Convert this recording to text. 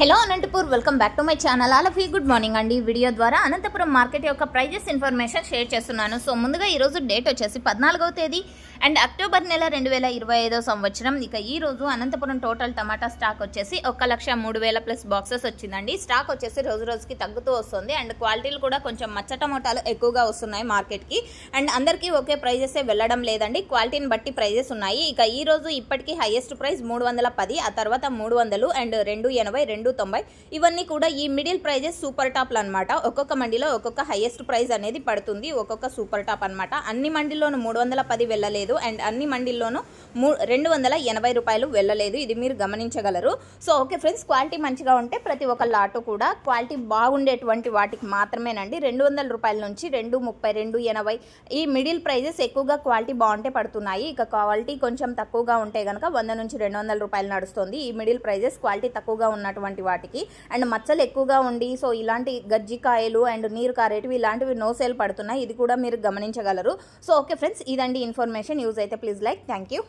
Hello Anantapur, welcome back to my channel. All of you good morning అండి. Video ద్వారా Anantapuram market యొక్క prices information share చేస్తున్నాను. So ముందుగా ఈరోజు డేట్ వచ్చేసి 14వ తేదీ అండ్ అక్టోబర్ నెల 2025 సంవత్సరం. ఇక ఈ రోజు అనంతపురం టోటల్ టమాటా స్టాక్ వచ్చేసి 1,03,000 ప్లస్ బాక్సెస్ వచ్చిందండి. స్టాక్ వచ్చేసి రోజు రోజుకి తగ్గుతూ వస్తుంది అండ్ క్వాలిటీలు కూడా కొంచెం మచ్చ టమాటాలు ఎక్కువగా వస్తున్నాయి మార్కెట్కి. అండ్ అందరికీ ఒకే ప్రైజెస్ వెళ్ళడం లేదండి, క్వాలిటీని బట్టి ప్రైజెస్ ఉన్నాయి. ఇక ఈ రోజు ఇప్పటికీ హైయెస్ట్ ప్రైస్ 310, ఆ తర్వాత 300 అండ్ 280, 290 ఇవన్నీ కూడా ఈ మిడిల్ ప్రైజెస్ సూపర్ టాప్లు అనమాట. ఒక్కొక్క మండిలో ఒక్కొక్క హైయెస్ట్ ప్రైస్ అనేది పడుతుంది, ఒక్కొక్క సూపర్ టాప్ అనమాట. అన్ని మండిల్లోనూ 310 వెళ్ళలేదు అండ్ అన్ని మండిల్లోనూ 280 రూపాయలు వెళ్ళలేదు. ఇది మీరు గమనించగలరు. సో ఓకే ఫ్రెండ్స్, క్వాలిటీ మంచిగా ఉంటే ప్రతి ఒక్క లాటు కూడా క్వాలిటీ బాగుండేటువంటి వాటికి మాత్రమేనండి 200 రూపాయల నుంచి 230, 280 ఈ మిడిల్ ప్రైజెస్ ఎక్కువగా క్వాలిటీ బాగుంటే పడుతున్నాయి. ఇక క్వాలిటీ కొంచెం తక్కువగా ఉంటే కనుక 100 నుంచి 200 రూపాయలు నడుస్తుంది ఈ మిడిల్ ప్రైజెస్. క్వాలిటీ తక్కువగా ఉన్నటువంటి వాటికి అండ్ మచ్చలు ఎక్కువగా ఉండి సో ఇలాంటి గజ్జికాయలు అండ్ నీరు కారేటివి ఇలాంటివి నో సేల్ పడుతున్నాయి. ఇది కూడా మీరు గమనించగలరు. సో ఓకే ఫ్రెండ్స్, ఇదండి ఇన్ఫర్మేషన్. యూజ్ అయితే ప్లీజ్ లైక్. Thank you.